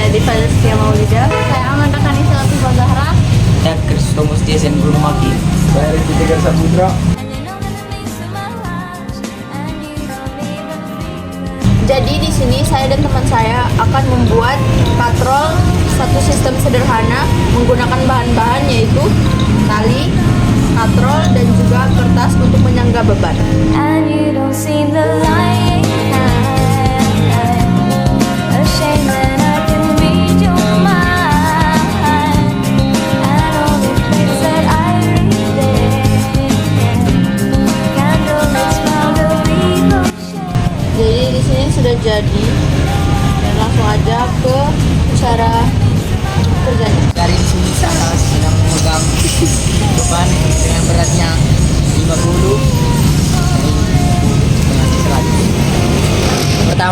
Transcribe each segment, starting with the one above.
Saya Diva Setia Maulida. Saya Amanda Kanisa Latifah Zahra. Saya Kristus Tiasen Bruno Maki. Saya Riki Tegar Saputra. Jadi di sini saya dan teman saya akan membuat katrol satu sistem sederhana menggunakan bahan-bahan yaitu tali, katrol, dan juga kertas untuk menyangga beban. And you don't seem the light. A shame that I can read your mind. And all the things that I read in. Candlelight smell the people. Jadi di sini sudah jadi dan langsung aja ke cara kerjanya. Dari sini saya sedang memegang beban dengan beratnya 50.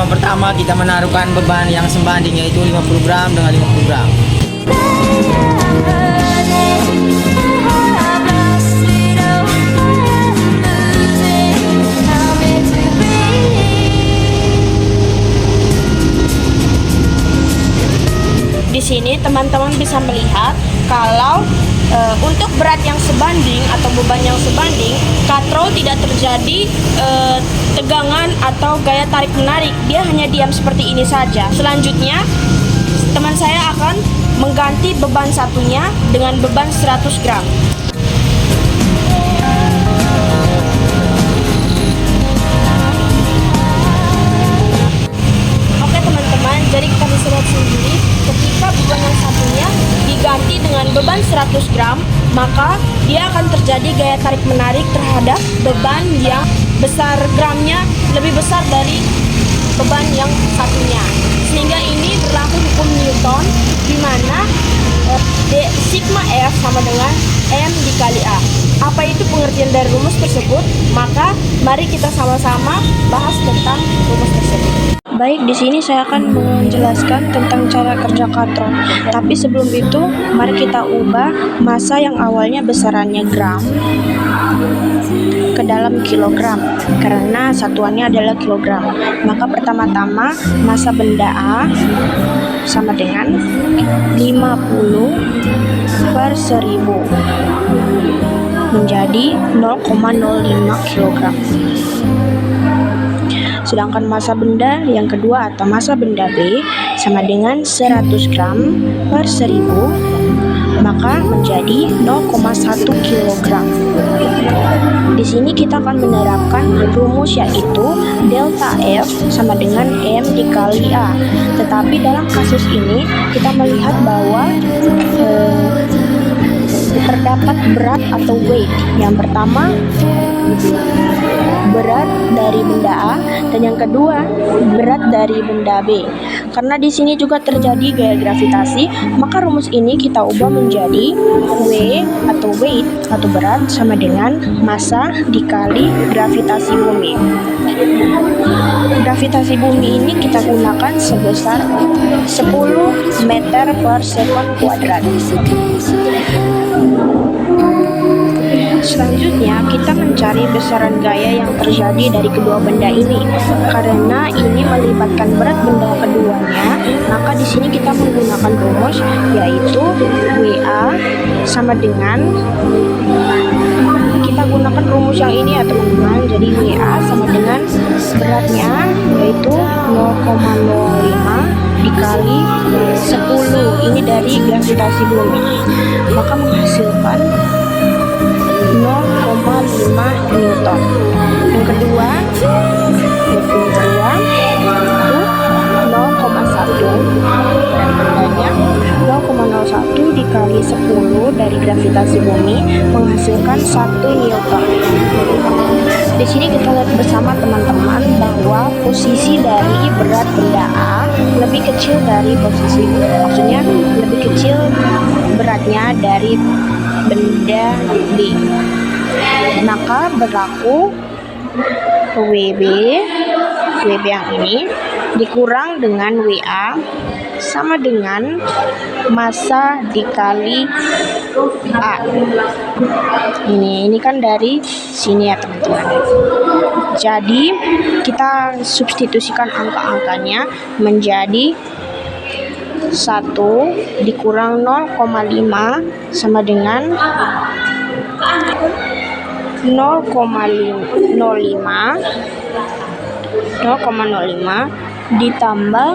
Pertama kita menaruhkan beban yang sebanding yaitu 50 gram dengan 50 gram. Di sini teman-teman bisa melihat kalau untuk berat yang sebanding atau beban yang sebanding, katrol tidak terjadi tegangan atau gaya tarik menarik. Dia hanya diam seperti ini saja. Selanjutnya, teman saya akan mengganti beban satunya dengan beban 100 gram. Oke teman-teman, jadi kita bisa lihat sendiri ketika beban yang satunya diganti dengan beban 100 gram, maka dia akan terjadi gaya tarik menarik terhadap beban yang besar, gramnya lebih besar dari beban yang satunya. Sehingga ini berlaku hukum Newton, di mana sigma F sama dengan M dikali A. Apa itu pengertian dari rumus tersebut? Maka mari kita sama-sama bahas tentang rumus tersebut. Baik, di sini saya akan menjelaskan tentang cara kerja katrol. Tapi sebelum itu, mari kita ubah massa yang awalnya besarannya gram ke dalam kilogram, karena satuannya adalah kilogram. Maka pertama-tama massa benda A sama dengan 50 per 1000 menjadi 0,05 kilogram. Sedangkan massa benda yang kedua atau massa benda B sama dengan 100 gram per 1000, maka menjadi 0,1 kilogram. Di sini kita akan menerapkan rumus yaitu delta F sama dengan M dikali A. Tetapi dalam kasus ini kita melihat bahwa terdapat berat atau weight. Yang pertama berat dari benda A dan yang kedua berat dari benda B. Karena di sini juga terjadi gaya gravitasi, maka rumus ini kita ubah menjadi W atau weight atau berat sama dengan massa dikali gravitasi bumi. Gravitasi bumi ini kita gunakan sebesar 10 meter per sekon kuadrat. Selanjutnya, kita mencari besaran gaya yang terjadi dari kedua benda ini. Karena ini melibatkan berat benda keduanya, maka di sini kita menggunakan rumus yaitu WA sama dengan, kita gunakan rumus yang ini ya teman-teman. Jadi WA sama dengan beratnya yaitu 0,05 dikali 10. Ini dari gravitasi bumi, maka menghasilkan 0,5 Newton. Yang kedua itu 0,1 dan bendanya 0,01 dikali 10 dari gravitasi bumi menghasilkan 1 Newton. Di sini kita lihat bersama teman-teman bahwa posisi dari berat benda A lebih kecil dari posisi, maksudnya lebih kecil beratnya dari benda B. Maka berlaku WB yang ini dikurang dengan WA sama dengan massa dikali A. Ini kan dari sini ya teman-teman. Jadi kita substitusikan angka-angkanya menjadi 1 dikurang 0,5 sama dengan 0,05 ditambah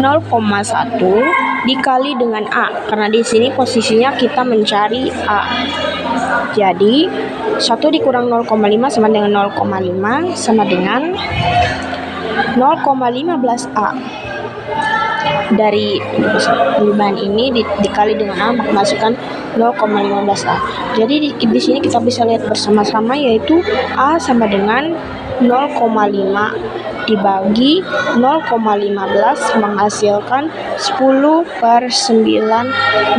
0,1 dikali dengan A, karena di sini posisinya kita mencari A. Jadi 1 dikurang 0,5 sama dengan 0,5 sama dengan 0,15A. Dari perubahan ini dikali dengan A, maka masukkan 0,15A. Jadi di sini kita bisa lihat bersama-sama, yaitu A sama dengan 0,5 dibagi 0,15 menghasilkan 10/9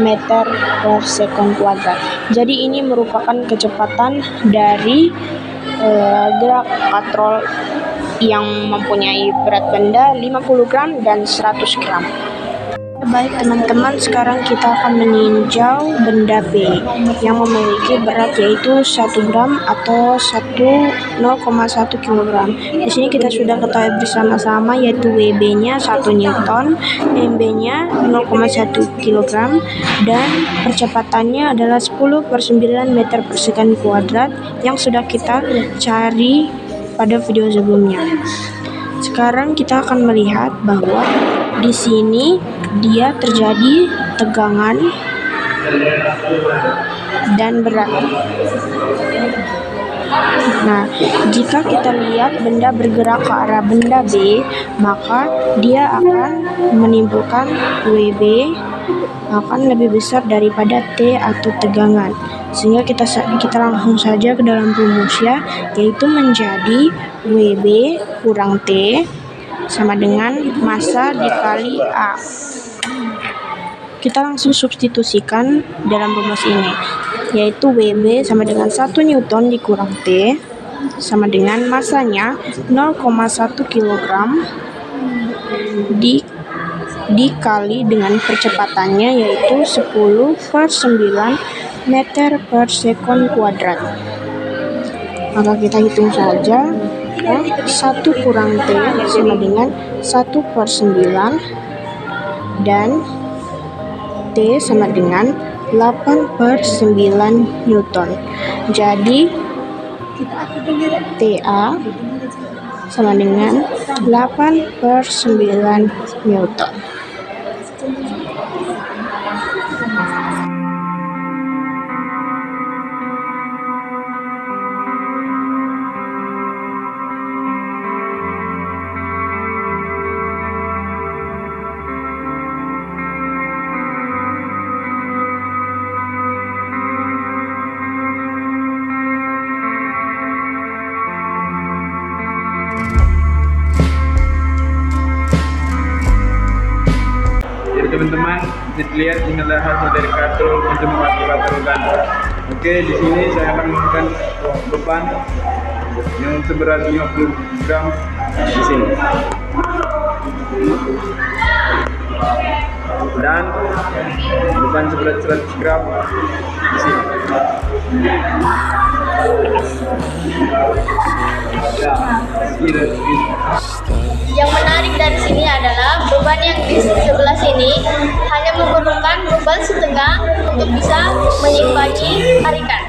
meter per sekon kuadrat. Jadi ini merupakan kecepatan dari gerak katrol yang mempunyai berat benda 50 gram dan 100 gram. Baik teman-teman, sekarang kita akan meninjau benda B yang memiliki berat yaitu 1 gram atau 0,1 kg. Di sini kita sudah ketahui bersama-sama yaitu WB-nya 1 Newton, MB-nya 0,1 kg, dan percepatannya adalah 10/9 meter per sekon kuadrat yang sudah kita cari pada video sebelumnya. Sekarang kita akan melihat bahwa di sini dia terjadi tegangan dan berat. Nah, jika kita lihat benda bergerak ke arah benda B, maka dia akan menimbulkan WB akan lebih besar daripada T atau tegangan. Sehingga kita langsung saja ke dalam rumusnya, yaitu menjadi WB kurang T sama dengan massa dikali A. Kita langsung substitusikan dalam rumus ini, yaitu WB sama dengan 1 Newton dikurang T sama dengan massanya 0,1 kg dikali dengan percepatannya yaitu 10/9 meter per sekon kuadrat. Maka kita hitung saja, 1 kurang T sama dengan 1/9 dan T sama dengan 8/9 Newton. Jadi TA sama dengan 8/9 Newton. Jadi teman-teman, lihat inilah hasil dari katrol untuk memasuki katrol ganda. Oke, di sini saya akan menggunakan beban yang seberat 50 gram di sini. Dan beban seberat 100 gram di sini. Yang menarik dari sini adalah beban yang di sebelah sini hanya memerlukan beban setengah untuk bisa menyimpangi tarikan.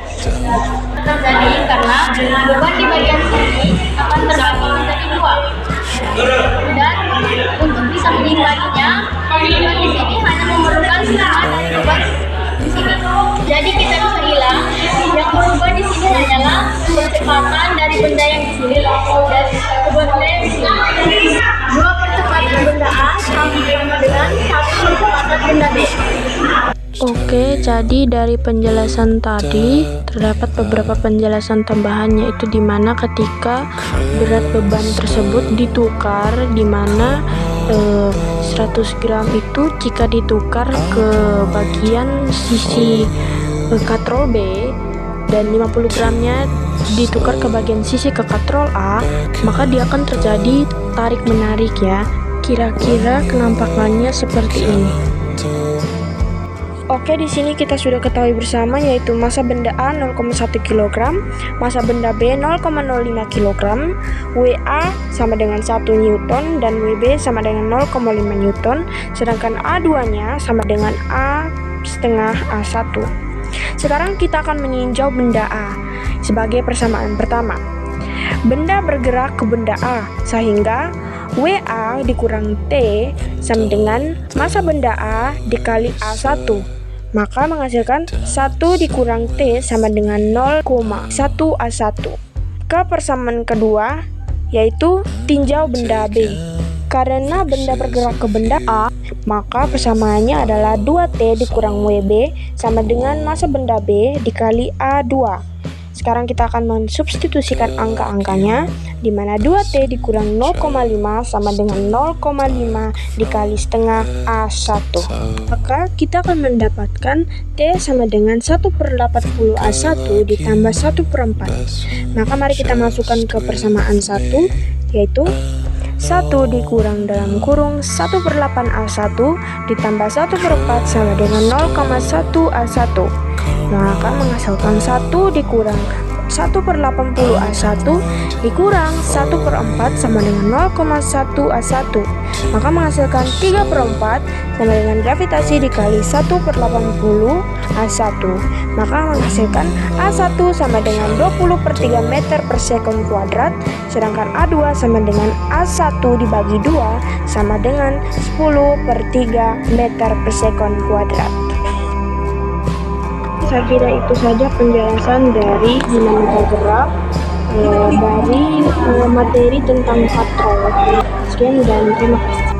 Terjadi karena beban di bagian sini akan terbagi menjadi 2. Dan untuk bisa menyimpanginya, beban di sini hanya memerlukan setengah dari beban di sini. Jadi kita bisa bilang yang berubah di sini hanyalah percepatan dari benda yang di sini dan benda yang di sini. 2 percepatan benda A sama dengan 1 percepatan benda B. Oke, jadi dari penjelasan tadi terdapat beberapa penjelasan tambahan, yaitu di mana ketika berat beban tersebut ditukar, di mana 100 gram itu jika ditukar ke bagian sisi katrol B dan 50 gramnya ditukar ke bagian sisi ke katrol A, maka dia akan terjadi tarik menarik ya. Kira-kira kenampakannya seperti ini. Oke, di sini kita sudah ketahui bersama yaitu massa benda A 0,1 kg, massa benda B 0,05 kg, WA sama dengan 1 Newton dan WB sama dengan 0,5 Newton, sedangkan A2-nya sama dengan A setengah A1. Sekarang kita akan meninjau benda A sebagai persamaan pertama. Benda bergerak ke benda A sehingga WA dikurang T sama dengan massa benda A dikali A1. Maka menghasilkan 1 dikurang T sama dengan 0,1 A1. Ke persamaan kedua yaitu tinjau benda B. Karena benda bergerak ke benda A, maka persamaannya adalah 2T dikurang WB sama dengan massa benda B dikali A2. Sekarang kita akan mensubstitusikan angka-angkanya, di mana 2T dikurang 0,5 sama dengan 0,5 dikali setengah A1. Maka kita akan mendapatkan T sama dengan 1/80 A1 ditambah 1/4. Maka mari kita masukkan ke persamaan 1, yaitu 1 dikurang dalam kurung 1/8 A1 ditambah 1/4 sama dengan 0,1 A1. Maka menghasilkan 1 dikurang 1/80 A1 dikurang 1/4 sama dengan 0,1 A1. Maka menghasilkan 3/4 sama dengan gravitasi dikali 1/80 A1. Maka menghasilkan A1 sama dengan 20/3 meter per sekon kuadrat, sedangkan A2 sama dengan A1 dibagi 2 sama dengan 10/3 meter per sekon kuadrat. Saya kira itu saja penjelasan dari dinamika gerak dari materi tentang patrol. Sekian dan terima kasih.